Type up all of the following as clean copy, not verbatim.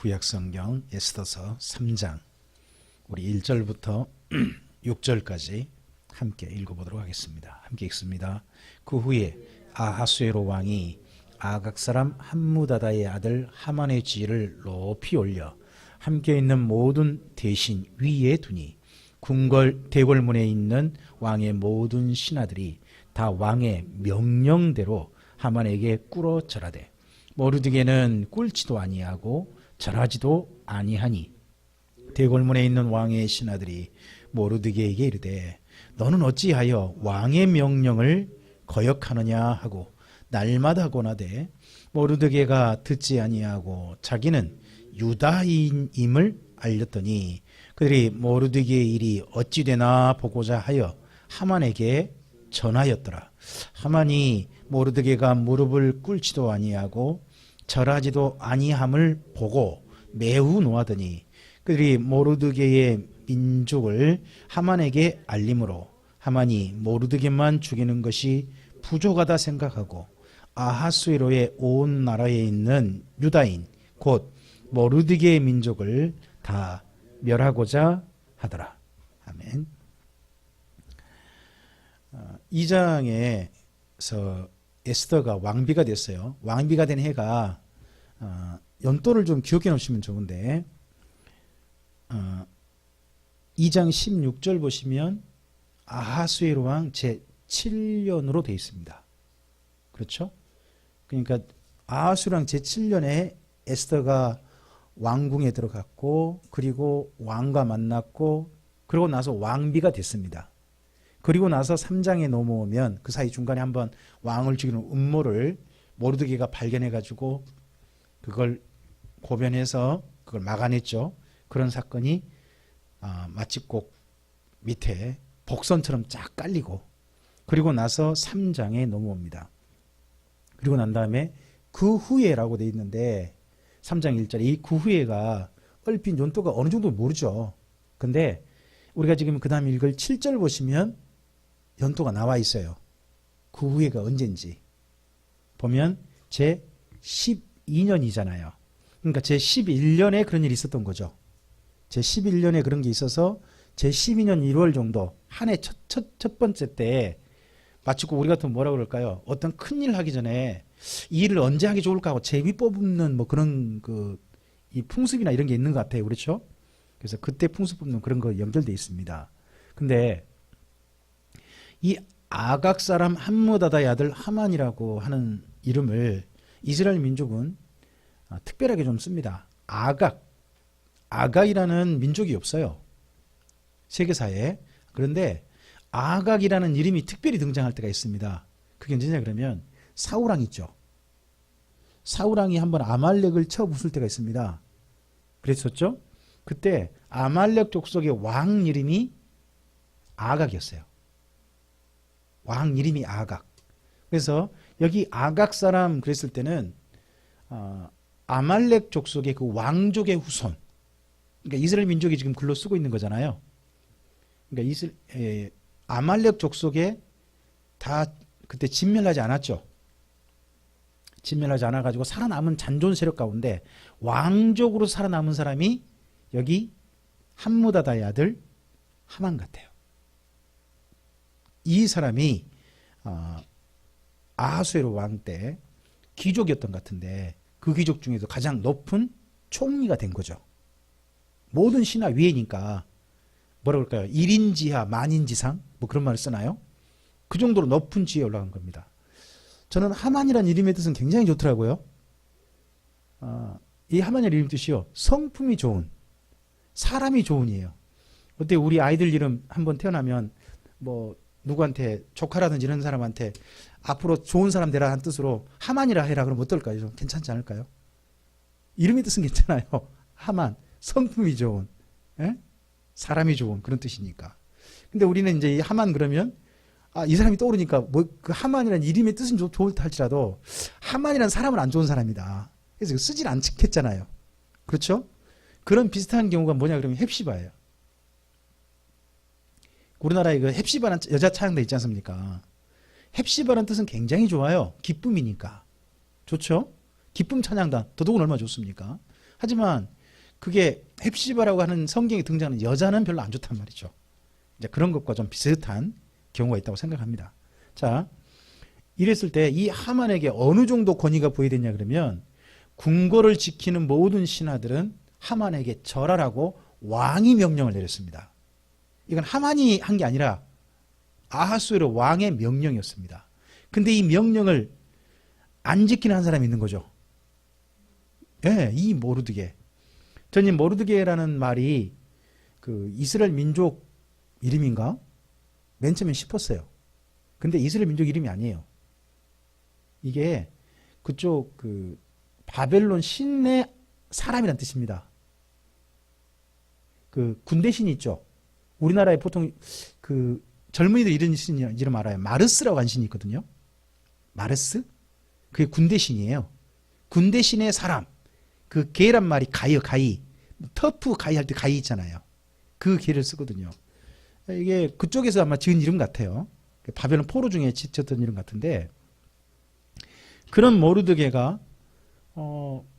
구약성경 에스더서 3장 우리 1절부터 6절까지 함께 읽어보도록 하겠습니다. 함께 읽습니다. 그 후에 아하수에로 왕이 아각 사람 함무다다의 아들 하만의 지위를 높이 올려 함께 있는 모든 대신 위에 두니 대궐문에 있는 왕의 모든 신하들이 다 왕의 명령대로 하만에게 꿇어 절하되 모르드게는 꿇지도 아니하고 절하지도 아니하니 대궐문에 있는 왕의 신하들이 모르드게에게 이르되 너는 어찌하여 왕의 명령을 거역하느냐 하고 날마다 권하되 모르드게가 듣지 아니하고 자기는 유다인임을 알렸더니 그들이 모르드게의 일이 어찌 되나 보고자 하여 하만에게 전하였더라. 하만이 모르드게가 무릎을 꿇지도 아니하고 절하지도 아니함을 보고 매우 노하더니 그들이 모르드게의 민족을 하만에게 알림으로 하만이 모르드게만 죽이는 것이 부족하다 생각하고 아하수에로의 온 나라에 있는 유다인 곧 모르드게의 민족을 다 멸하고자 하더라. 아멘. 2장에서 에스더가 왕비가 됐어요. 왕비가 된 해가 연도를 좀 기억해 놓으시면 좋은데 2장 16절 보시면 아하수에로 왕 제7년으로 되어 있습니다. 그렇죠? 그러니까 아하수랑 제7년에 에스더가 왕궁에 들어갔고 그리고 왕과 만났고 그러고 나서 왕비가 됐습니다. 그리고 나서 3장에 넘어오면 그 사이 중간에 한번 왕을 죽이는 음모를 모르드게가 발견해가지고 그걸 고변해서 그걸 막아냈죠. 그런 사건이 마치꼭 밑에 복선처럼 쫙 깔리고 그리고 나서 3장에 넘어옵니다. 그리고 난 다음에 그 후에라고 돼 있는데 3장 1절에 이 그 후에가 얼핏 연도가 어느 정도 모르죠. 근데 우리가 지금 그 다음 읽을 7절 보시면 연도가 나와 있어요. 그 후에가 언젠지 보면 제 12년이잖아요. 그러니까 제 11년에 그런 일이 있었던 거죠. 제 11년에 그런 게 있어서 제 12년 1월 정도 한 해 첫 번째 때 마치고 우리 같으면 뭐라 그럴까요? 어떤 큰일 하기 전에 이 일을 언제 하기 좋을까 하고 제비 뽑는 뭐 그런 이 풍습이나 이런 게 있는 것 같아요. 그렇죠? 그래서 그때 풍습 뽑는 그런 거 연결되어 있습니다. 근데 이 아각 사람 함무다다의 아들 하만이라고 하는 이름을 이스라엘 민족은 특별하게 좀 씁니다. 아각이라는 민족이 없어요. 세계사에. 그런데 아각이라는 이름이 특별히 등장할 때가 있습니다. 그게 언제냐 그러면 사울왕 있죠. 사울왕이 한번 아말렉을 쳐 부술 때가 있습니다. 그랬었죠? 그때 아말렉 족속의 왕 이름이 아각이었어요. 왕 이름이 아각. 그래서 여기 아각 사람 그랬을 때는 아말렉 족속의 그 왕족의 후손. 그러니까 이스라엘 민족이 지금 글로 쓰고 있는 거잖아요. 그러니까 아말렉 족속에 다 그때 진멸하지 않았죠. 진멸하지 않아가지고 살아남은 잔존 세력 가운데 왕족으로 살아남은 사람이 여기 함무다다의 아들 하만 같아요. 이 사람이 아하수에로 왕 때 귀족이었던 것 같은데 그 귀족 중에서 가장 높은 총리가 된 거죠. 모든 신하 위에니까 뭐라 그럴까요? 1인지하 만인지상 뭐 그런 말을 쓰나요? 그 정도로 높은 지위에 올라간 겁니다. 저는 하만이라는 이름의 뜻은 굉장히 좋더라고요. 이 하만이라는 이름 뜻이요. 성품이 좋은, 사람이 좋은이에요. 어때 우리 아이들 이름 한번 태어나면 뭐 누구한테 조카라든지 이런 사람한테 앞으로 좋은 사람 되라 한 뜻으로 하만이라 해라 그러면 어떨까요? 좀 괜찮지 않을까요? 이름의 뜻은 괜찮아요. 하만, 성품이 좋은, 예? 사람이 좋은 그런 뜻이니까. 근데 우리는 이제 이 하만 그러면 이 사람이 떠오르니까 뭐 그 하만이라는 이름의 뜻은 좋다 할지라도 하만이라는 사람은 안 좋은 사람이다. 그래서 쓰질 않겠잖아요. 그렇죠? 그런 비슷한 경우가 뭐냐 그러면 헵시바예요. 우리나라에 그 헵시바라는 여자 찬양대 있지 않습니까? 헵시바라는 뜻은 굉장히 좋아요. 기쁨이니까. 좋죠? 기쁨 찬양단. 더더욱 얼마나 좋습니까? 하지만 그게 헵시바라고 하는 성경에 등장하는 여자는 별로 안 좋단 말이죠. 이제 그런 것과 좀 비슷한 경우가 있다고 생각합니다. 자, 이랬을 때 이 하만에게 어느 정도 권위가 부여됐냐 그러면 궁궐을 지키는 모든 신하들은 하만에게 절하라고 왕이 명령을 내렸습니다. 이건 하만이 한 게 아니라 아하수에로 왕의 명령이었습니다. 근데 이 명령을 안 지키는 한 사람이 있는 거죠. 예, 이 모르드게. 저는 이 모르드게라는 말이 그 이스라엘 민족 이름인가? 맨 처음에 싶었어요. 근데 이스라엘 민족 이름이 아니에요. 이게 그쪽 그 바벨론 신의 사람이란 뜻입니다. 그 군대신이 있죠. 우리나라에 보통 그 젊은이들 이런 이름 알아요. 마르스라고 하는 신이 있거든요. 마르스? 그게 군대신이에요. 군대신의 사람. 그 개란 말이 가이요, 가이. 터프 가이 할 때 가이 있잖아요. 그 개를 쓰거든요. 이게 그쪽에서 아마 지은 이름 같아요. 바벨론 포로 중에 지었던 이름 같은데, 그런 모르드게가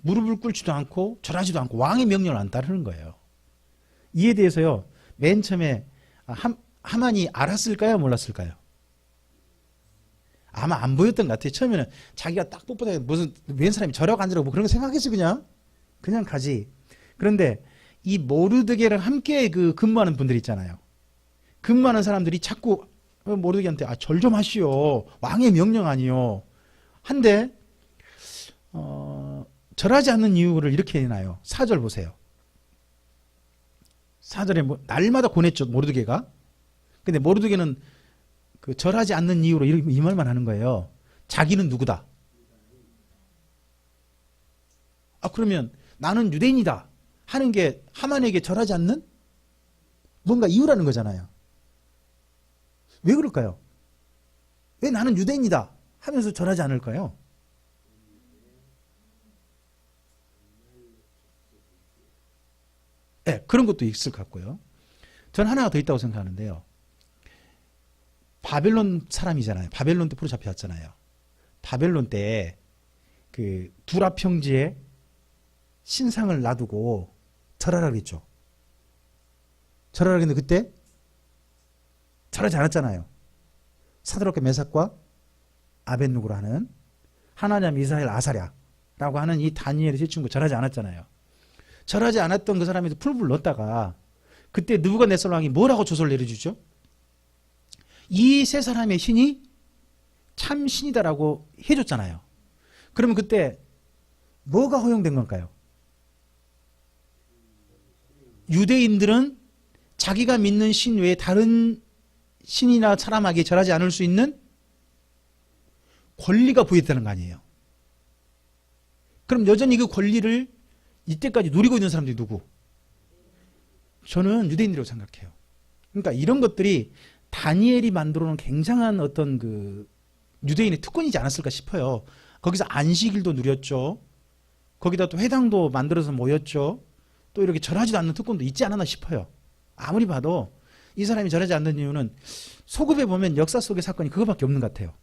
무릎을 꿇지도 않고 절하지도 않고 왕의 명령을 안 따르는 거예요. 이에 대해서요, 맨 처음에 하만이 알았을까요, 몰랐을까요? 아마 안 보였던 것 같아요. 처음에는 자기가 딱 뻣뻣하게 무슨 웬 사람이 절하고 앉으라고 뭐 그런 거 생각했지. 그냥 가지. 그런데 이 모르드게랑 함께 그 근무하는 분들 있잖아요. 근무하는 사람들이 자꾸 모르드게한테 절 좀 하시오. 왕의 명령 아니요. 한데 절하지 않는 이유를 이렇게 해놔요. 4절 보세요. 4절에 날마다 고냈죠, 모르드게가. 근데 모르드게는 그 절하지 않는 이유로 이 말만 하는 거예요. 자기는 누구다? 그러면 나는 유대인이다 하는 게 하만에게 절하지 않는 뭔가 이유라는 거잖아요. 왜 그럴까요? 왜 나는 유대인이다 하면서 절하지 않을까요? 네, 그런 것도 있을 것 같고요. 전 하나가 더 있다고 생각하는데요. 바벨론 사람이잖아요. 바벨론 때 포로 잡혀왔잖아요. 바벨론 때 그 두라 평지에 신상을 놔두고 절하라 그랬죠. 절하라 그랬는데 그때 절하지 않았잖아요. 사드락과 메삭과 아벳누고로 하는 하나냐 미사엘 아사랴라고 하는 이 다니엘의 세 친구 절하지 않았잖아요. 절하지 않았던 그 사람이 풀불 넣었다가 그때 느부갓네살 왕이 뭐라고 조서를 내려주죠? 이 세 사람의 신이 참 신이다라고 해줬잖아요. 그러면 그때 뭐가 허용된 걸까요? 유대인들은 자기가 믿는 신 외에 다른 신이나 사람에게 절하지 않을 수 있는 권리가 부여했다는 거 아니에요. 그럼 여전히 그 권리를 이때까지 누리고 있는 사람들이 누구? 저는 유대인이라고 생각해요. 그러니까 이런 것들이 다니엘이 만들어 놓은 굉장한 어떤 그 유대인의 특권이지 않았을까 싶어요. 거기서 안식일도 누렸죠. 거기다 또 회당도 만들어서 모였죠. 또 이렇게 절하지도 않는 특권도 있지 않았나 싶어요. 아무리 봐도 이 사람이 절하지 않는 이유는 소급해 보면 역사 속의 사건이 그거밖에 없는 것 같아요.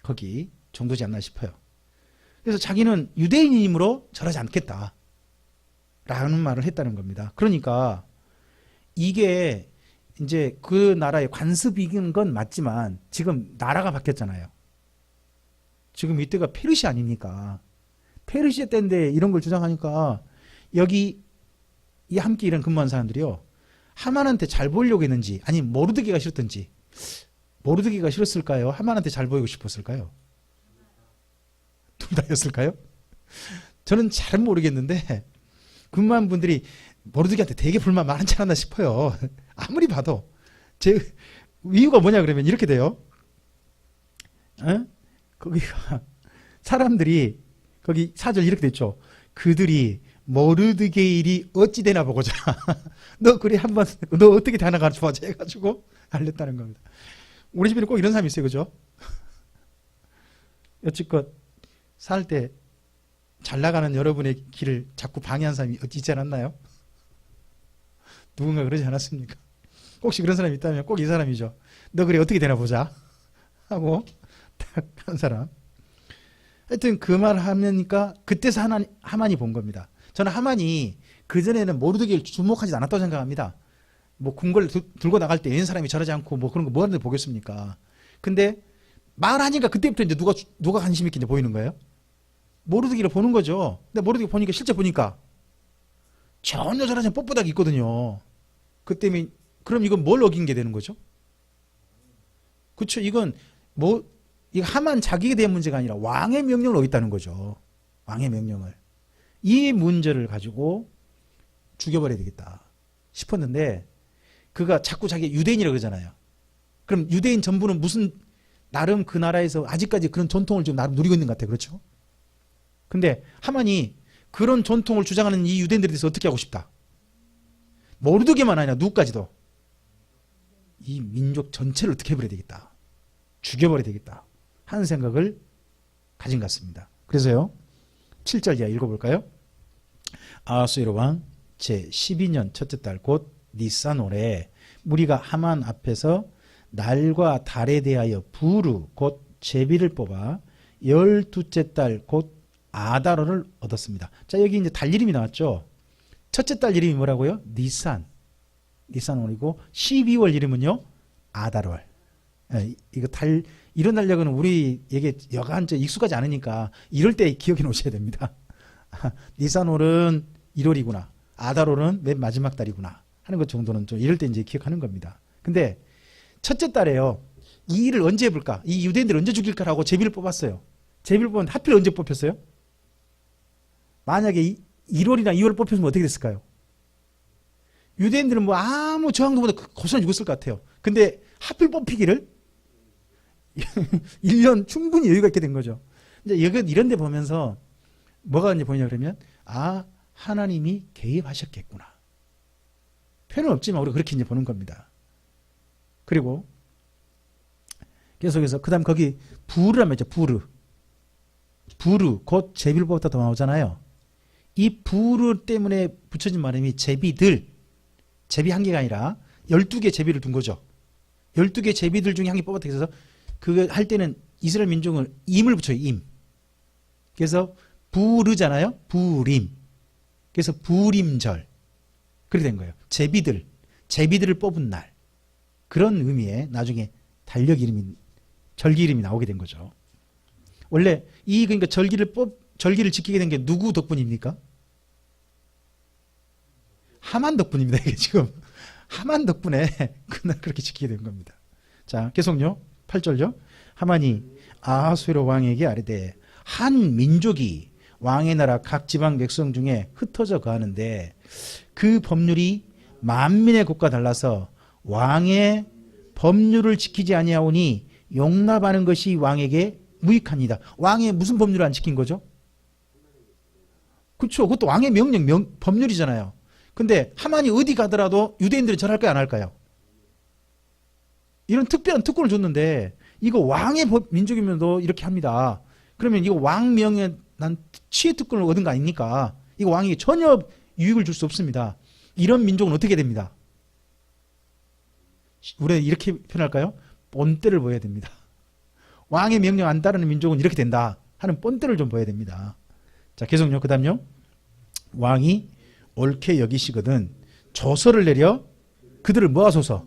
거기 정도지 않나 싶어요. 그래서 자기는 유대인이므로 절하지 않겠다 라는 말을 했다는 겁니다. 그러니까 이게 이제 그 나라의 관습이긴 건 맞지만 지금 나라가 바뀌었잖아요. 지금 이때가 페르시아 아닙니까? 페르시아 때인데 이런 걸 주장하니까 여기 이 함께 일한 근무한 사람들이요. 하만한테 잘 보이려고 했는지 아니면 모르드게가 싫었던지. 모르드게가 싫었을까요? 하만한테 잘 보이고 싶었을까요? 둘 다였을까요? 저는 잘 모르겠는데 근무한 분들이 모르드게한테 되게 불만 많지 않았나 싶어요. 아무리 봐도 제 이유가 뭐냐 그러면 이렇게 돼요. 거기가 사람들이 거기 4절 이렇게 됐죠. 그들이 모르드게 일이 어찌 되나 보고자. 너 그래 한번 너 어떻게 되나 가르쳐보자 해가지고 알렸다는 겁니다. 우리 집에는 꼭 이런 사람이 있어요, 그죠? 여지껏 살 때 잘 나가는 여러분의 길을 자꾸 방해한 사람이 있지 않았나요? 누군가 그러지 않았습니까? 혹시 그런 사람이 있다면 꼭 이 사람이죠. 너 그래 어떻게 되나 보자 하고 딱 한 사람. 하여튼 그 말 하니까 그때서 하만이 본 겁니다. 저는 하만이 그전에는 모르드게를 주목하지 않았다고 생각합니다. 뭐 궁궐 들고 나갈 때 옛 사람이 저러지 않고 뭐 그런 거 뭐하는데 보겠습니까? 근데 말하니까 그때부터 이제 누가 관심 있게 이제 보이는 거예요? 모르드게를 보는 거죠. 근데 모르드게 보니까 실제 보니까 전혀 저러지 않은 뻣뻣하게 있거든요. 그 때문에 그럼 이건 뭘 어긴 게 되는 거죠? 그렇죠. 이건 뭐 이거 하만 자기에 대한 문제가 아니라 왕의 명령을 어겼다는 거죠. 왕의 명령을. 이 문제를 가지고 죽여버려야 되겠다 싶었는데 그가 자꾸 자기 유대인이라고 그러잖아요. 그럼 유대인 전부는 무슨 나름 그 나라에서 아직까지 그런 전통을 좀 나름 누리고 있는 것 같아요. 그렇죠? 근데 하만이 그런 전통을 주장하는 이 유대인들에 대해서 어떻게 하고 싶다. 모르드게만 아니라 누구까지도 이 민족 전체를 어떻게 해버려야 되겠다. 죽여버려야 되겠다 하는 생각을 가진 것 같습니다. 그래서요 7절 이하 읽어볼까요? 아하수에로 왕 제12년 첫째 달 곧 니산월에 무리가 하만 앞에서 날과 달에 대하여 부르 곧 제비를 뽑아 12째 달 곧 아다로를 얻었습니다. 자 여기 이제 달 이름이 나왔죠. 첫째 달 이름이 뭐라고요? 니산월이고 12월 이름은요 아달월. 이거 달 이런 달력은 우리에게 여간 익숙하지 않으니까 이럴 때 기억해 놓으셔야 됩니다. 니산월은 1월이구나. 아달월은 맨 마지막 달이구나 하는 것 정도는 좀 이럴 때 이제 기억하는 겁니다. 근데 첫째 달에요. 이 일을 언제 해볼까? 이 유대인들 언제 죽일까라고 제비를 뽑았어요. 제비를 뽑았는데 하필 언제 뽑혔어요? 만약에 1월이나 2월 뽑혔으면 어떻게 됐을까요? 유대인들은 뭐 아무 저항도 못해 고스란히 죽었을 것 같아요. 근데 하필 뽑히기를 1년 충분히 여유가 있게 된 거죠. 이제 이런 데 보면서 뭐가 이제 보이냐 그러면 하나님이 개입하셨겠구나. 표현은 없지만 우리가 그렇게 이제 보는 겁니다. 그리고 계속해서 그다음 거기 부르라고 했죠. 부르 곧 제비를 뽑았다 더 나오잖아요. 이 부르 때문에 붙여진 말음이 제비들. 제비 한 개가 아니라 12개 제비를 둔 거죠. 12개 제비들 중에 한 개 뽑았다 해서 그거 할 때는 이스라엘 민족은 임을 붙여요. 임. 그래서 부르잖아요. 부림. 그래서 부림절. 그렇게 된 거예요. 제비들을 뽑은 날. 그런 의미에 나중에 달력 이름이 절기 이름이 나오게 된 거죠. 원래 그러니까 절기를 지키게 된 게 누구 덕분입니까? 하만 덕분입니다. 이게 지금 하만 덕분에 그날 그렇게 지키게 된 겁니다. 자, 계속요. 8절요. 하만이 아하수에로 왕에게 아뢰되 한 민족이 왕의 나라 각 지방 백성 중에 흩어져 거하는데 그 법률이 만민의 국과 달라서 왕의 법률을 지키지 아니하오니 용납하는 것이 왕에게 무익합니다. 왕의 무슨 법률을 안 지킨 거죠? 그렇죠. 그것도 왕의 법률이잖아요. 근데 하만이 어디 가더라도 유대인들이 절할까요, 안 할까요? 이런 특별한 특권을 줬는데 이거 왕의 민족이면도 이렇게 합니다. 그러면 이거 왕 명예 난 치의 특권을 얻은 거 아닙니까? 이거 왕에게 전혀 유익을 줄 수 없습니다. 이런 민족은 어떻게 됩니다? 우리가 이렇게 표현할까요? 본때를 보여야 됩니다. 왕의 명령 안 따르는 민족은 이렇게 된다 하는 본때를 좀 보여야 됩니다. 자, 계속요. 그 다음요. 왕이 옳게 여기시거든 조서를 내려 그들을 모아소서.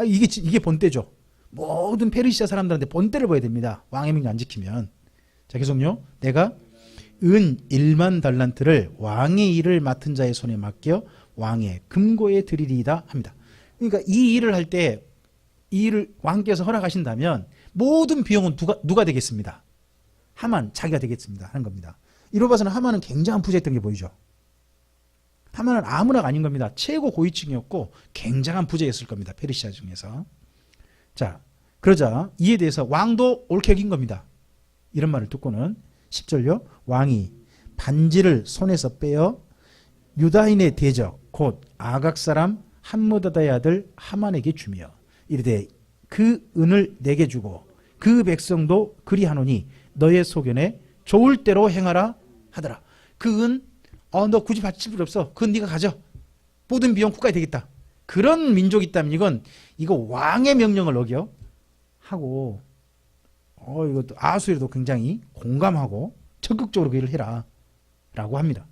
이게 본때죠. 모든 페르시아 사람들한테 본때를 보여야 됩니다. 왕의 명령 안 지키면. 자, 계속요. 내가 은 1만 달란트를 왕의 일을 맡은 자의 손에 맡겨 왕의 금고에 드리리이다 합니다. 그러니까 이 일을 할 때 이 일을 왕께서 허락하신다면 모든 비용은 누가 되겠습니다? 하만 자기가 되겠습니다 하는 겁니다. 이로 봐서는 하만은 굉장한 부자였던 게 보이죠. 하만은 아무나가 아닌 겁니다. 최고 고위층이었고 굉장한 부자였을 겁니다. 페르시아 중에서. 자, 그러자 이에 대해서 왕도 옳게 여긴 겁니다. 이런 말을 듣고는 10절요. 왕이 반지를 손에서 빼어 유다인의 대적 곧 아각 사람 함므다다의 아들 하만에게 주며 이르되 그 은을 내게 주고 그 백성도 그리하노니 너의 소견에 좋을 대로 행하라 하더라. 그 은 너 굳이 바칠 필요 없어. 그건 네가 가져. 모든 비용 국가에 되겠다. 그런 민족이 있다면 이거 왕의 명령을 어겨 하고 이것도 아하수에도 굉장히 공감하고 적극적으로 그 일을 해라 라고 합니다.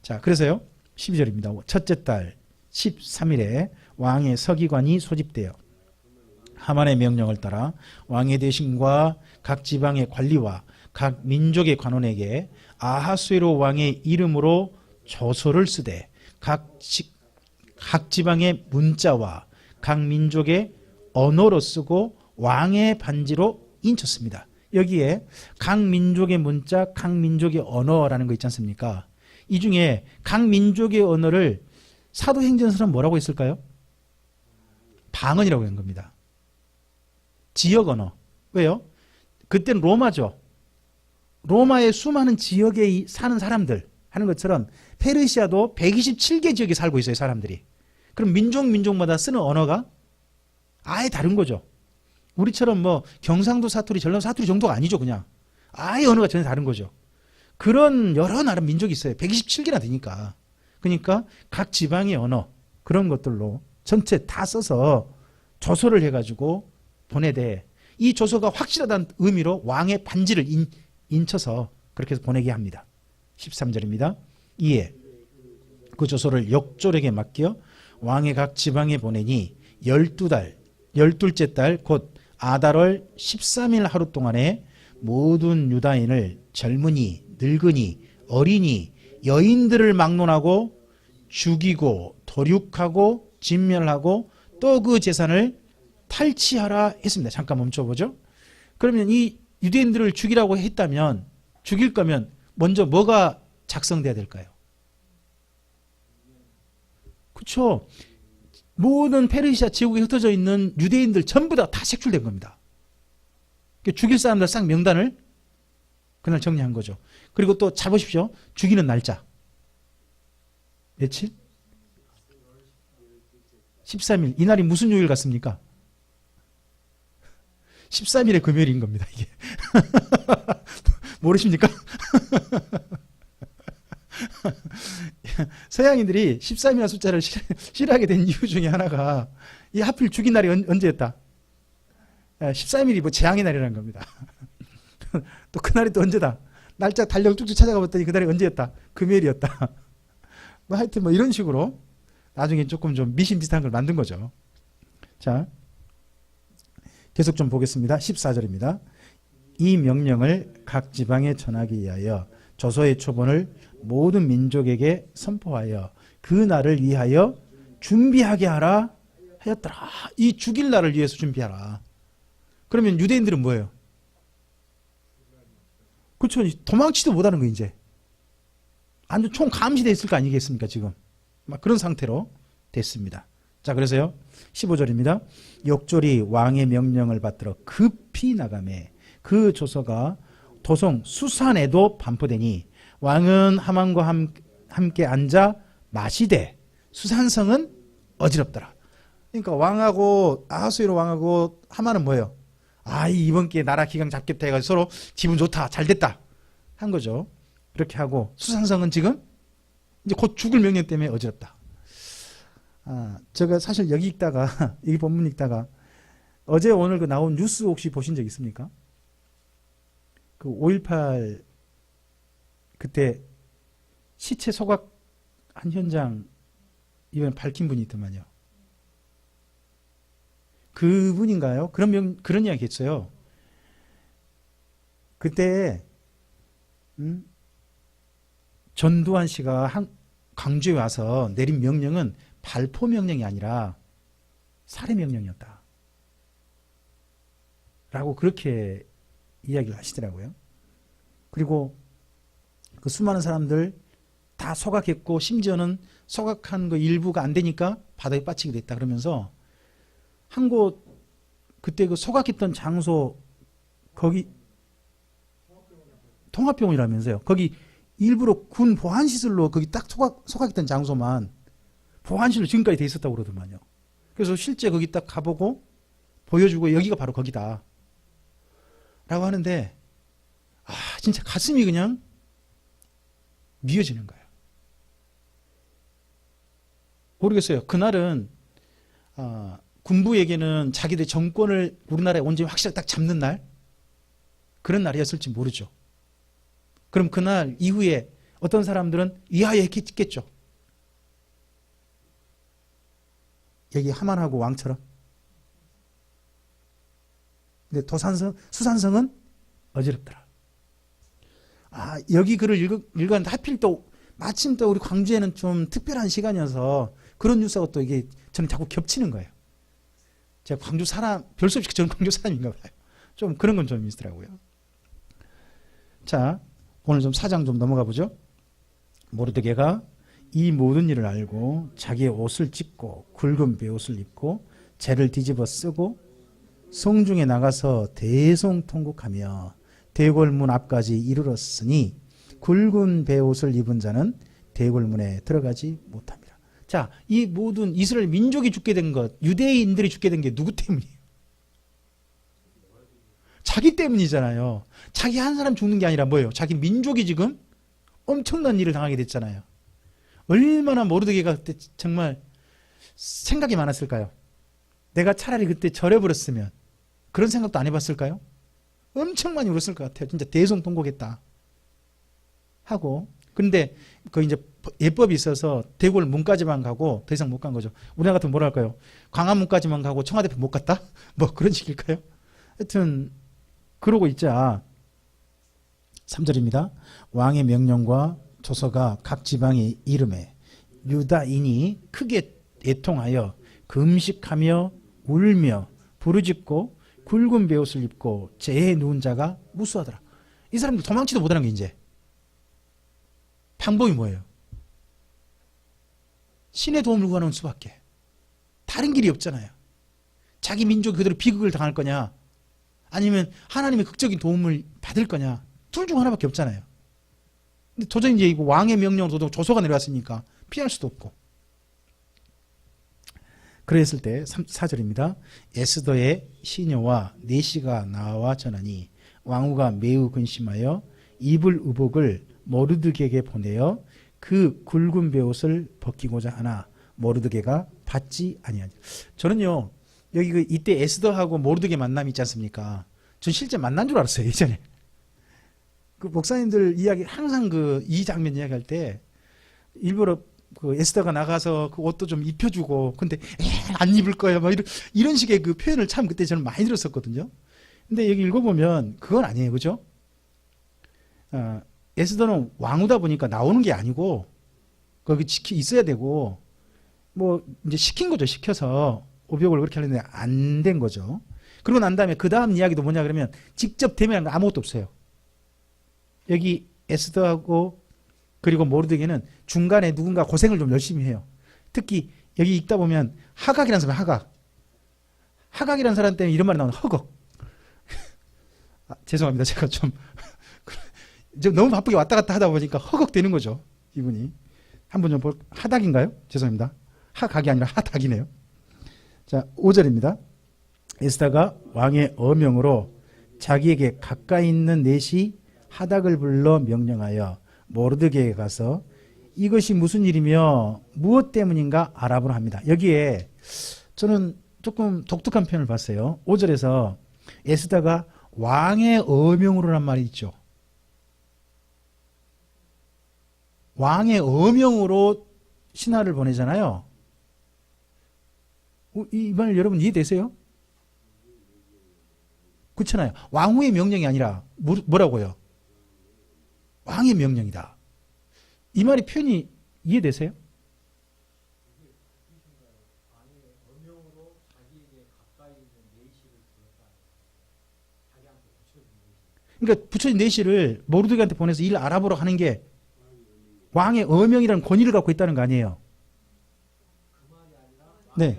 자, 그래서요. 12절입니다. 첫째 달 13일에 왕의 서기관이 소집되어 하만의 명령을 따라 왕의 대신과 각 지방의 관리와 각 민족의 관원에게 아하수에로 왕의 이름으로 조서를 쓰되 각 지방의 문자와 각 민족의 언어로 쓰고 왕의 반지로 인쳤습니다. 여기에 각 민족의 문자, 각 민족의 언어라는 거 있지 않습니까? 이 중에 각 민족의 언어를 사도행전서는 뭐라고 했을까요? 방언이라고 한 겁니다. 지역 언어. 왜요? 그때는 로마죠. 로마의 수많은 지역에 사는 사람들 하는 것처럼 페르시아도 127개 지역에 살고 있어요, 사람들이. 그럼 민족마다 쓰는 언어가 아예 다른 거죠. 우리처럼 뭐 경상도 사투리, 전라도 사투리 정도가 아니죠, 그냥. 아예 언어가 전혀 다른 거죠. 그런 여러 나라 민족이 있어요. 127개나 되니까. 그러니까 각 지방의 언어, 그런 것들로 전체 다 써서 조서를 해가지고 보내되, 이 조서가 확실하다는 의미로 왕의 반지를 인쳐서 그렇게 해서 보내게 합니다. 13절입니다. 이에 그 조서를 역졸에게 맡겨 왕의 각 지방에 보내니 12달, 12째 달 곧 아달월 13일 하루 동안에 모든 유다인을 젊은이, 늙은이, 어린이, 여인들을 막론하고 죽이고 도륙하고 진멸하고 또 그 재산을 탈취하라 했습니다. 잠깐 멈춰보죠. 그러면 이 유대인들을 죽이라고 했다면, 죽일 거면 먼저 뭐가 작성돼야 될까요? 그렇죠. 모든 페르시아 지역에 흩어져 있는 유대인들 전부 다 색출된 겁니다. 죽일 사람들 싹 명단을 그날 정리한 거죠. 그리고 또 잘 보십시오. 죽이는 날짜. 며칠? 13일. 이날이 무슨 요일 같습니까? 13일의 금요일인 겁니다, 이게. 모르십니까? 서양인들이 13이라는 숫자를 싫어하게 된 이유 중에 하나가 이 하필 죽인 날이 언제였다? 13일이 뭐 재앙의 날이라는 겁니다. 또 그날이 또 언제다? 날짜 달력 쭉쭉 찾아가 봤더니 그날이 언제였다? 금요일이었다. 뭐 하여튼 뭐 이런 식으로 나중에 조금 좀 미신 비슷한 걸 만든 거죠. 자, 계속 좀 보겠습니다. 14절입니다. 이 명령을 각 지방에 전하기 위하여 조서의 초본을 모든 민족에게 선포하여 그 날을 위하여 준비하게 하라 하였더라. 이 죽일 날을 위해서 준비하라. 그러면 유대인들은 뭐예요? 그렇죠. 도망치도 못하는 거 이제. 완전 총 감시돼 있을 거 아니겠습니까 지금. 막 그런 상태로 됐습니다. 자, 그래서요 15절입니다. 역졸이 왕의 명령을 받들어 급히 나가매 그 조서가 도성 수산에도 반포되니 왕은 하만과 함께 앉아 마시되 수산성은 어지럽더라. 그러니까 왕하고 아하수에로 왕하고 하만은 뭐예요? 아, 이번 기회에 나라 기강 잡겠다 해가지고 서로 기분 좋다, 잘 됐다 한 거죠. 그렇게 하고 수산성은 지금 이제 곧 죽을 명령 때문에 어지럽다. 아, 제가 사실 여기 읽다가 이 본문 읽다가 어제 오늘 그 나온 뉴스 혹시 보신 적 있습니까? 그 5.18 그때 시체 소각한 현장 이번에 밝힌 분이 있더만요. 그분인가요? 그런 이야기 했어요. 그때 전두환 씨가 광주에 와서 내린 명령은 발포 명령이 아니라 살해 명령이었다. 라고 그렇게 이야기를 하시더라고요. 그리고 그 수많은 사람들 다 소각했고 심지어는 소각한 거 일부가 안 되니까 바다에 빠지게 됐다 그러면서 한 곳 그때 그 소각했던 장소 거기 통합병원이라면서요. 거기 일부러 군 보안시설로 거기 딱 소각했던 장소만 보안실로 지금까지 돼 있었다고 그러더만요. 그래서 실제 거기 딱 가보고 보여주고 여기가 바로 거기다 라고 하는데 아 진짜 가슴이 그냥 미어지는 거예요. 모르겠어요. 그날은 군부에게는 자기들 정권을 우리나라에 온전히 확실하게 딱 잡는 날 그런 날이었을지 모르죠. 그럼 그날 이후에 어떤 사람들은 이하에 했겠죠. 여기 하만하고 왕처럼. 근데 수산성은 어지럽더라. 아, 여기 글을 읽었는데 하필 또 마침 또 우리 광주에는 좀 특별한 시간이어서 그런 뉴스하고 또 이게 저는 자꾸 겹치는 거예요. 제가 광주 사람, 별 수 없이 저는 광주 사람인가 봐요. 좀 그런 건 좀 있더라고요. 자, 오늘 좀 4장 좀 넘어가 보죠. 모르드게가 이 모든 일을 알고 자기의 옷을 찢고 굵은 베옷을 입고 재를 뒤집어 쓰고 성중에 나가서 대성통곡하며 대궐문 앞까지 이르렀으니 굵은 베옷을 입은 자는 대궐문에 들어가지 못합니다. 자, 이 모든 이스라엘 민족이 죽게 된 것, 유대인들이 죽게 된 게 누구 때문이에요? 자기 때문이잖아요. 자기 한 사람 죽는 게 아니라 뭐예요? 자기 민족이 지금 엄청난 일을 당하게 됐잖아요. 얼마나 모르드게가 그때 정말 생각이 많았을까요? 내가 차라리 그때 절여버렸으면 그런 생각도 안 해봤을까요? 엄청 많이 울었을 것 같아요. 진짜 대성통곡했다 하고. 근데 그 이제 예법이 있어서 대궐 문까지만 가고 더 이상 못 간 거죠. 우리나라 같으면 뭐라 할까요? 광화문까지만 가고 청와대 못 갔다? 뭐 그런 식일까요? 하여튼 그러고 있자 3절입니다. 왕의 명령과 조서가 각 지방에 이름에 유다인이 크게 애통하여 금식하며 울며 부르짖고 굵은 베옷을 입고 재에 누운 자가 무수하더라. 이 사람들 도망치도 못하는 게 이제 방법이 뭐예요? 신의 도움을 구하는 수밖에 다른 길이 없잖아요. 자기 민족이 그대로 비극을 당할 거냐 아니면 하나님의 극적인 도움을 받을 거냐 둘 중 하나밖에 없잖아요. 근데 도저히 이제 이거 왕의 명령으로 조서가 내려왔으니까 피할 수도 없고. 그랬을 때 4절입니다. 에스더의 시녀와 내시가 나와 전하니 왕후가 매우 근심하여 입을 의복을 모르드게에게 보내어 그 굵은 베옷을 벗기고자 하나 모르드게가 받지 아니하니. 저는요 여기 이때 에스더하고 모르드게 만남이 있지 않습니까? 전 실제 만난 줄 알았어요 예전에. 그 목사님들 이야기 항상 이 장면 이야기할 때 일부러 그 에스더가 나가서 그 옷도 좀 입혀주고 근데 안 입을 거야 막 이런 식의 그 표현을 참 그때 저는 많이 들었었거든요. 근데 여기 읽어보면 그건 아니에요, 그죠? 에스더는 왕후다 보니까 나오는 게 아니고 거기 있어야 되고 뭐 이제 시킨 거죠. 시켜서 오병을 그렇게 하는데 안 된 거죠. 그러고 난 다음에 그 다음 이야기도 뭐냐 그러면 직접 대면한 거 아무것도 없어요. 여기 에스더하고 그리고 모르드게는 중간에 누군가 고생을 좀 열심히 해요. 특히 여기 읽다 보면 하각이라는 사람, 하각이라는 사람 때문에 이런 말이 나오는 허걱. 죄송합니다. 제가 좀 너무 바쁘게 왔다 갔다 하다 보니까 허걱 되는 거죠. 이분이. 한번 좀 하닥인가요? 죄송합니다. 하각이 아니라 하닥이네요. 자, 5절입니다. 에스더가 왕의 어명으로 자기에게 가까이 있는 넷이 하닥을 불러 명령하여 모르드게에 가서 이것이 무슨 일이며 무엇 때문인가 알아보라 합니다. 여기에 저는 조금 독특한 표현을 봤어요. 5절에서 에스더가 왕의 어명으로란 말이 있죠. 왕의 어명으로 신하를 보내잖아요. 이 말 여러분 이해되세요? 그렇잖아요. 왕후의 명령이 아니라 뭐라고요? 왕의 명령이다. 이 말이 표현이 이해되세요? 그러니까 부처님 내시를 모르드게한테 보내서 일 알아보러 하는 게 왕의 어명이라는 권위를 갖고 있다는 거 아니에요? 네.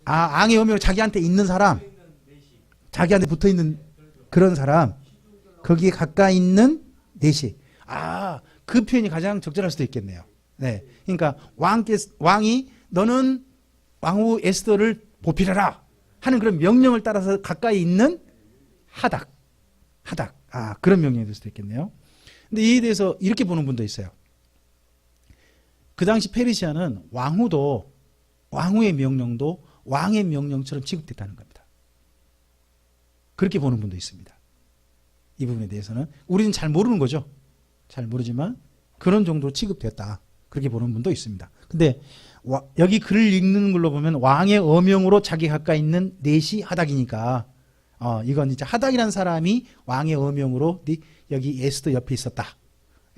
왕의 어명으로 자기한테 있는 사람, 자기한테 붙어 있는 그런 사람, 거기에 가까이 있는 넷이. 그 표현이 가장 적절할 수도 있겠네요. 네. 그러니까 왕이 너는 왕후 에스더를 보필하라 하는 그런 명령을 따라서 가까이 있는 하닥. 그런 명령이 될 수도 있겠네요. 근데 이에 대해서 이렇게 보는 분도 있어요. 그 당시 페르시아는 왕후의 명령도 왕의 명령처럼 취급됐다는 겁니다. 그렇게 보는 분도 있습니다. 이 부분에 대해서는 우리는 잘 모르는 거죠. 잘 모르지만 그런 정도로 취급되었다. 그렇게 보는 분도 있습니다. 근데 여기 글을 읽는 걸로 보면 왕의 어명으로 자기 가까이 있는 넷이 하닥이니까 이건 이제 하닥이라는 사람이 왕의 어명으로 여기 에스더 옆에 있었다.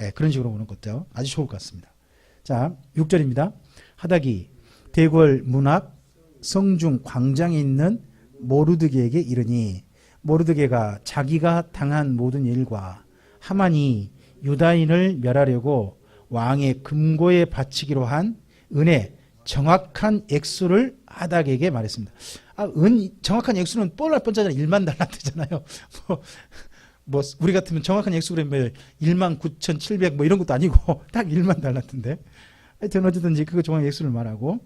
예, 그런 식으로 보는 것도 아주 좋을 것 같습니다. 자, 6절입니다. 하닥이 대궐 문 앞 성중 광장에 있는 모르드게에게 이르니 모르드게가 자기가 당한 모든 일과 하만이 유다인을 멸하려고 왕의 금고에 바치기로 한 은의 정확한 액수를 하닥에게 말했습니다. 정확한 액수는 뻔뻔하잖아요. 1만 달란트잖아요. 뭐 우리 같으면 정확한 액수 그러면 19,700 뭐 이런 것도 아니고 딱 1만 달란트인데 하여튼 어쨌든지 그 정확한 액수를 말하고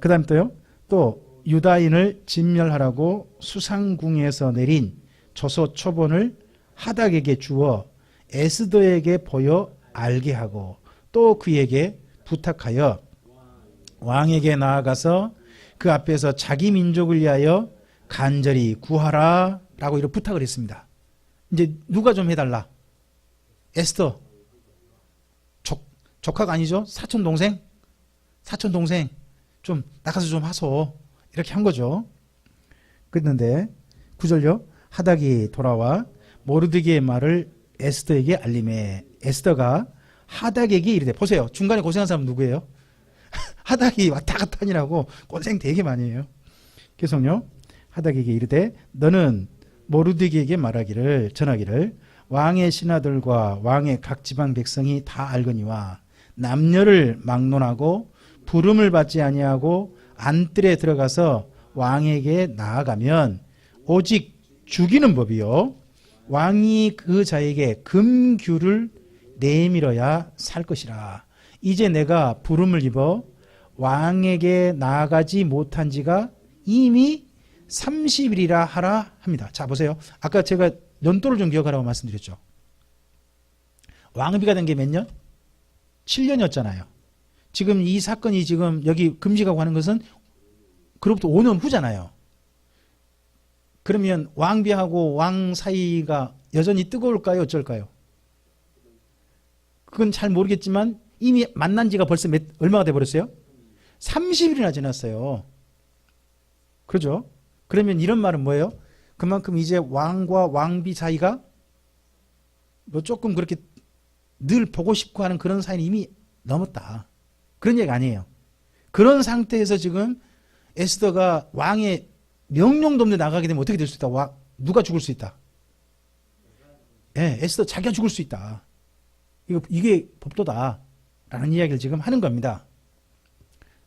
그 다음 또 유다인을 진멸하라고 수상궁에서 내린 조서 초본을 하닥에게 주어 에스더에게 보여 알게 하고 또 그에게 부탁하여 왕에게 나아가서 그 앞에서 자기 민족을 위하여 간절히 구하라 라고 이런 부탁을 했습니다. 이제 누가 좀 해달라? 에스더 조카가 아니죠? 사촌 동생 좀 나가서 좀 하소 이렇게 한 거죠. 그랬는데 9절요. 하닥이 돌아와 모르드게의 말을 에스더에게 알림해 에스더가 하닥에게 이르되 보세요. 중간에 고생한 사람은 누구예요? 하닥이 왔다 갔다 하니라고 고생 되게 많이 해요. 계속요. 하닥에게 이르되 너는 모르드게에게 전하기를 왕의 신하들과 왕의 각 지방 백성이 다 알거니와 남녀를 막론하고 부름을 받지 아니하고 안뜰에 들어가서 왕에게 나아가면 오직 죽이는 법이요 왕이 그 자에게 금규를 내밀어야 살 것이라. 이제 내가 부름을 입어 왕에게 나아가지 못한 지가 이미 30일이라 하라 합니다. 자 보세요. 아까 제가 연도를 좀 기억하라고 말씀드렸죠. 왕비가 된 게 몇 년? 7년이었잖아요. 지금 이 사건이 지금 여기 금지가고 하는 것은 그로부터 5년 후잖아요. 그러면 왕비하고 왕 사이가 여전히 뜨거울까요? 어쩔까요? 그건 잘 모르겠지만 이미 만난 지가 벌써 얼마가 돼버렸어요? 30일이나 지났어요. 그러죠? 그러면 이런 말은 뭐예요? 그만큼 이제 왕과 왕비 사이가 뭐 조금 그렇게 늘 보고 싶고 하는 그런 사이는 이미 넘었다. 그런 얘기 아니에요. 그런 상태에서 지금 에스더가 왕의 명령도 없는데 나가게 되면 어떻게 될 수 있다? 누가 죽을 수 있다? 예, 에스더 자기가 죽을 수 있다. 이게 법도다. 라는 이야기를 지금 하는 겁니다.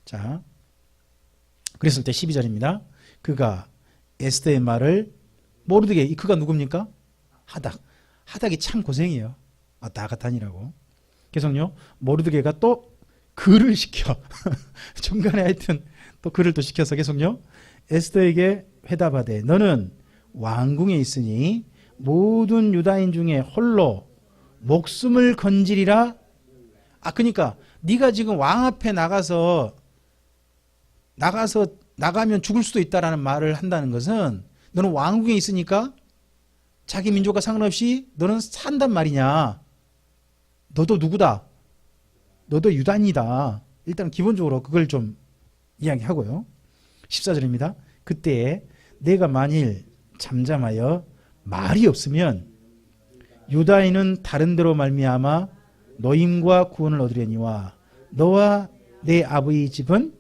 자, 그랬을 때 12절입니다. 그가 에스더의 말을 모르드게, 그가 누굽니까? 하닥이 참 고생이에요. 왔다 갔다 하니라고. 계속요. 모르드게가 또 글을 시켜. 중간에 하여튼 또 글을 또 시켜서 계속요. 에스더에게 회답하되 너는 왕궁에 있으니 모든 유다인 중에 홀로 목숨을 건지리라. 그러니까 네가 지금 왕 앞에 나가면 죽을 수도 있다라는 말을 한다는 것은 너는 왕궁에 있으니까 자기 민족과 상관없이 너는 산단 말이냐. 너도 누구다? 너도 유다인이다. 일단 기본적으로 그걸 좀 이야기하고요. 14절입니다. 그때에 내가 만일 잠잠하여 말이 없으면 유다인은 다른 데로 말미암아 노임과 구원을 얻으려니와 너와 내 아버지 집은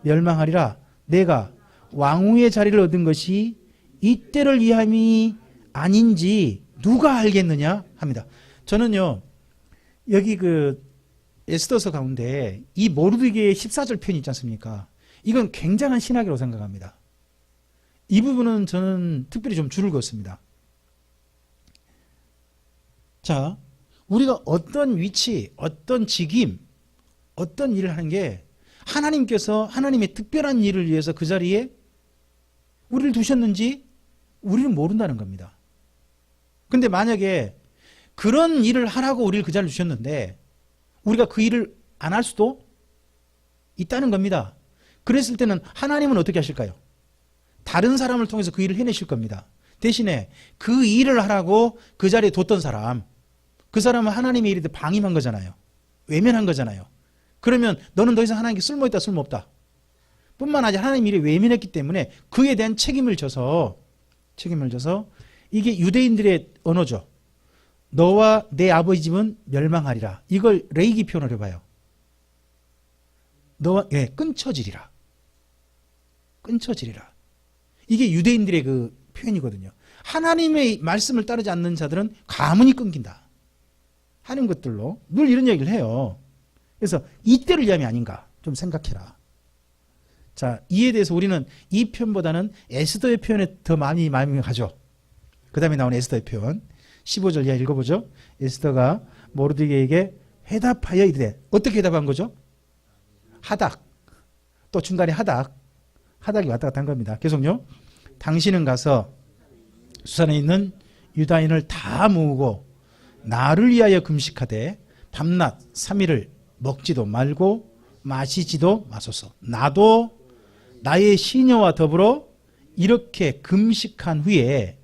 멸망하리라. 내가 왕후의 자리를 얻은 것이 이때를 위함이 아닌지 누가 알겠느냐 합니다. 저는요 여기 에스더서 가운데 이 모르드게의 14절 표현이 있지 않습니까? 이건 굉장한 신학이라고 생각합니다. 이 부분은 저는 특별히 좀 줄을 그었습니다. 자, 우리가 어떤 위치, 어떤 직임, 어떤 일을 하는 게 하나님께서 하나님의 특별한 일을 위해서 그 자리에 우리를 두셨는지 우리는 모른다는 겁니다. 근데 만약에 그런 일을 하라고 우리를 그 자리에 두셨는데 우리가 그 일을 안 할 수도 있다는 겁니다. 그랬을 때는 하나님은 어떻게 하실까요? 다른 사람을 통해서 그 일을 해내실 겁니다. 대신에 그 일을 하라고 그 자리에 뒀던 사람, 그 사람은 하나님의 일에 방임한 거잖아요. 외면한 거잖아요. 그러면 너는 더 이상 하나님께 쓸모있다 쓸모없다. 뿐만 아니라 하나님 일에 외면했기 때문에 그에 대한 책임을 져서 이게 유대인들의 언어죠. 너와 내 아버지 집은 멸망하리라. 이걸 레이기 표현을 해봐요. 너와 끊쳐지리라. 끊쳐지리라. 이게 유대인들의 그 표현이거든요. 하나님의 말씀을 따르지 않는 자들은 가문이 끊긴다 하는 것들로 늘 이런 얘기를 해요. 그래서 이때를 위함이 아닌가 좀 생각해라. 자, 이에 대해서 우리는 이 표현보다는 에스더의 표현에 더 많이 마음이 가죠. 그 다음에 나온 에스더의 표현 15절 이하 읽어보죠. 에스더가 모르드게에게 회답하여 이르되, 어떻게 회답한 거죠? 하닥, 또 중간에 하닥이 왔다 갔다 한 겁니다. 계속요. 당신은 가서 수산에 있는 유다인을 다 모으고 나를 위하여 금식하되 밤낮 3일을 먹지도 말고 마시지도 마소서. 나도 나의 시녀와 더불어 이렇게 금식한 후에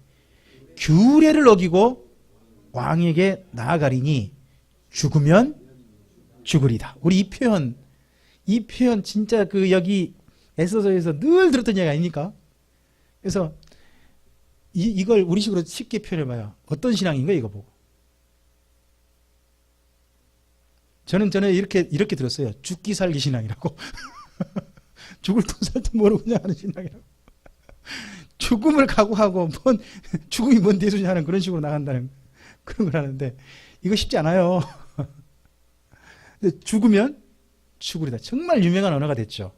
규례를 어기고 왕에게 나아가리니 죽으면 죽으리다. 우리 이 표현 진짜 그 여기 에스더서에서 늘 들었던 얘기 아닙니까? 그래서 이걸 우리식으로 쉽게 표현해봐요. 어떤 신앙인가 이거 보고. 저는 이렇게 들었어요. 죽기 살기 신앙이라고. 죽을 돈 살도 모르고 그냥 하는 신앙이라고. 죽음을 각오하고 죽음이 뭔 대수냐 하는 그런 식으로 나간다는 그런 걸 하는데 이거 쉽지 않아요. 근데 죽으면 죽으리다. 정말 유명한 언어가 됐죠.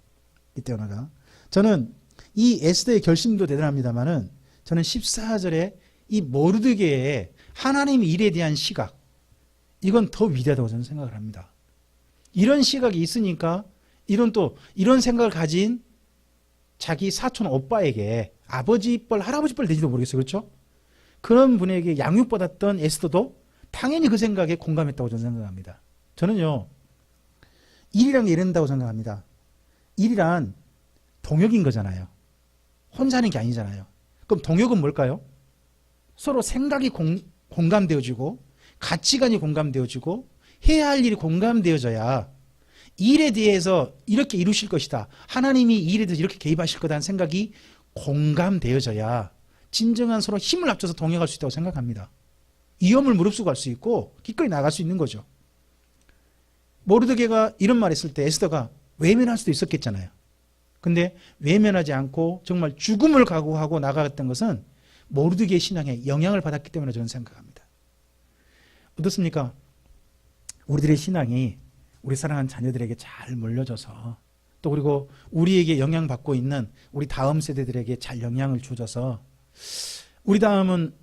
이때 언어가. 저는 이 에스더의 결심도 대단합니다만은 저는 14절에 이 모르드게의 하나님의 일에 대한 시각, 이건 더 위대하다고 저는 생각을 합니다. 이런 시각이 있으니까 이런 생각을 가진 자기 사촌 오빠에게 아버지뻘 할아버지뻘 되지도 모르겠어요. 그렇죠? 그런 분에게 양육받았던 에스더도 당연히 그 생각에 공감했다고 저는 생각합니다. 저는요, 일이란 게 이런다고 생각합니다. 일이란 동역인 거잖아요. 혼자 하는 게 아니잖아요. 그럼 동역은 뭘까요? 서로 생각이 공감되어지고 가치관이 공감되어지고 해야 할 일이 공감되어져야 일에 대해서 이렇게 이루실 것이다. 하나님이 이 일에 대해서 이렇게 개입하실 거다는 생각이 공감되어져야 진정한 서로 힘을 합쳐서 동역할 수 있다고 생각합니다. 위험을 무릅쓰고 갈 수 있고 기꺼이 나갈 수 있는 거죠. 모르드게가 이런 말 했을 때 에스더가 외면할 수도 있었겠잖아요. 근데 외면하지 않고 정말 죽음을 각오하고 나가갔던 것은 모르드게의 신앙에 영향을 받았기 때문에 저는 생각합니다. 어떻습니까? 우리들의 신앙이 우리 사랑하는 자녀들에게 잘 물려져서 또 그리고 우리에게 영향받고 있는 우리 다음 세대들에게 잘 영향을 주어서 우리 다음은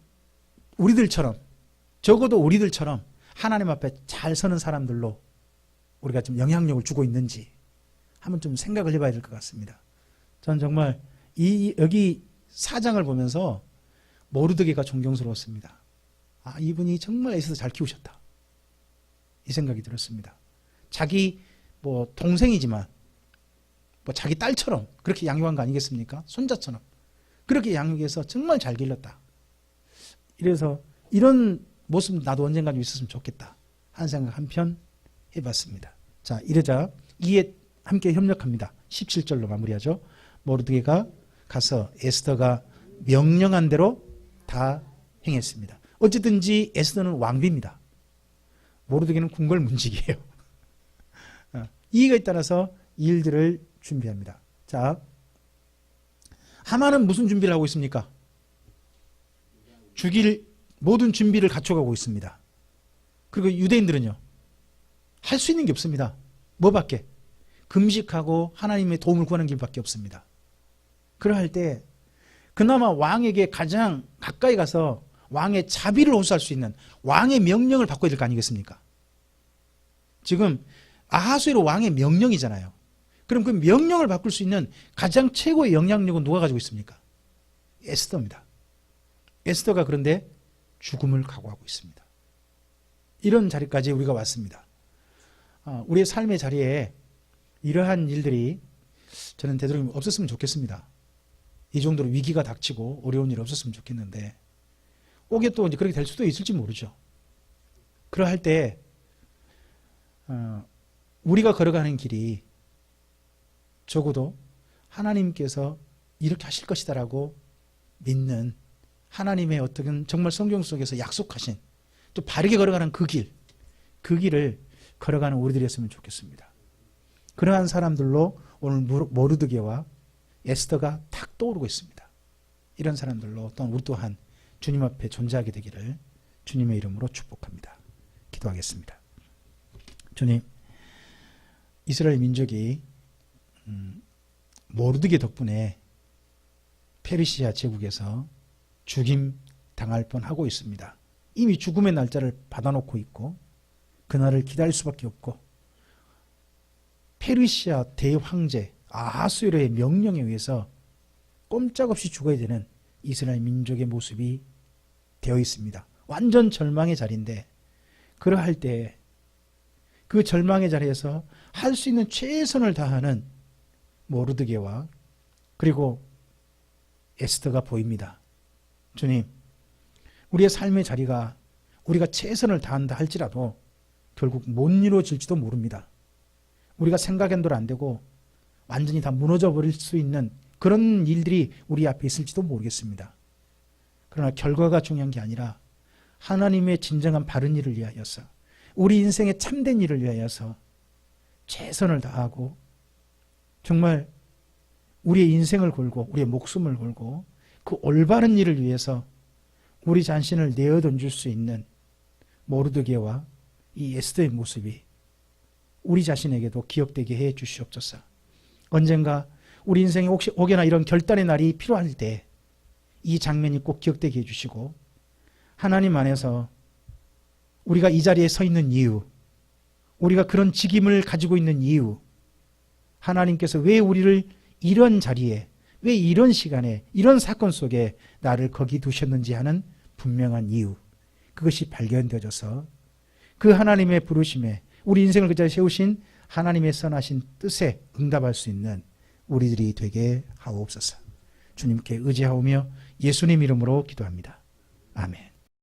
적어도 우리들처럼 하나님 앞에 잘 서는 사람들로 우리가 좀 영향력을 주고 있는지 한번 좀 생각을 해봐야 될 것 같습니다. 저는 정말 여기 4장을 보면서 모르드게가 존경스러웠습니다. 아, 이분이 정말 에스더 잘 키우셨다. 이 생각이 들었습니다. 자기 동생이지만 자기 딸처럼 그렇게 양육한 거 아니겠습니까? 손자처럼 그렇게 양육해서 정말 잘 길렀다. 이래서 이런 모습 나도 언젠가 좀 있었으면 좋겠다 하는 생각 한편 해봤습니다. 자, 이러자 이에 함께 협력합니다. 17절로 마무리하죠. 모르드게가 가서 에스더가 명령한 대로 다 행했습니다. 어쨌든지 에스더는 왕비입니다. 모르드게는 궁궐문직이에요. 이익에 따라서 일들을 준비합니다. 자, 하만은 무슨 준비를 하고 있습니까? 죽일 모든 준비를 갖춰가고 있습니다. 그리고 유대인들은요, 할 수 있는 게 없습니다. 뭐밖에? 금식하고 하나님의 도움을 구하는 길밖에 없습니다. 그러할 때 그나마 왕에게 가장 가까이 가서 왕의 자비를 호소할 수 있는 왕의 명령을 바꿔야 될 거 아니겠습니까? 지금 아하수에로 왕의 명령이잖아요. 그럼 그 명령을 바꿀 수 있는 가장 최고의 영향력은 누가 가지고 있습니까? 에스더입니다. 에스더가 그런데 죽음을 각오하고 있습니다. 이런 자리까지 우리가 왔습니다. 우리의 삶의 자리에 이러한 일들이 저는 되도록이면 없었으면 좋겠습니다. 이 정도로 위기가 닥치고 어려운 일 없었으면 좋겠는데, 혹여 또 이제 그렇게 될 수도 있을지 모르죠. 그러할 때 우리가 걸어가는 길이 적어도 하나님께서 이렇게 하실 것이다라고 믿는 하나님의 어떤 정말 성경 속에서 약속하신 또 바르게 걸어가는 그 길을 걸어가는 우리들이었으면 좋겠습니다. 그러한 사람들로 오늘 모르드게와 에스더가 탁 떠오르고 있습니다. 이런 사람들로 또한 우리 또한 주님 앞에 존재하게 되기를 주님의 이름으로 축복합니다. 기도하겠습니다. 주님, 이스라엘 민족이 모르드게 덕분에 페르시아 제국에서 죽임 당할 뻔하고 있습니다. 이미 죽음의 날짜를 받아놓고 있고 그날을 기다릴 수밖에 없고 페르시아 대황제 아하수에로의 명령에 의해서 꼼짝없이 죽어야 되는 이스라엘 민족의 모습이 되어 있습니다. 완전 절망의 자리인데 그러할 때 그 절망의 자리에서 할 수 있는 최선을 다하는 모르드게와 그리고 에스더가 보입니다. 주님, 우리의 삶의 자리가 우리가 최선을 다한다 할지라도 결국 못 이루어질지도 모릅니다. 우리가 생각한 대로 안 되고 완전히 다 무너져 버릴 수 있는 그런 일들이 우리 앞에 있을지도 모르겠습니다. 그러나 결과가 중요한 게 아니라 하나님의 진정한 바른 일을 위하여서 우리 인생의 참된 일을 위하여서 최선을 다하고 정말 우리의 인생을 걸고 우리의 목숨을 걸고 그 올바른 일을 위해서 우리 자신을 내어던질 수 있는 모르드게와 이 에스더의 모습이 우리 자신에게도 기억되게 해 주시옵소서. 언젠가 우리 인생에 혹여나 이런 결단의 날이 필요할 때 이 장면이 꼭 기억되게 해주시고 하나님 안에서 우리가 이 자리에 서 있는 이유, 우리가 그런 직임을 가지고 있는 이유, 하나님께서 왜 우리를 이런 자리에, 왜 이런 시간에, 이런 사건 속에 나를 거기 두셨는지 하는 분명한 이유, 그것이 발견되어져서 그 하나님의 부르심에 우리 인생을 그 자리에 세우신 하나님의 선하신 뜻에 응답할 수 있는 우리들이 되게 하옵소서. 주님께 의지하오며 예수님 이름으로 기도합니다. 아멘.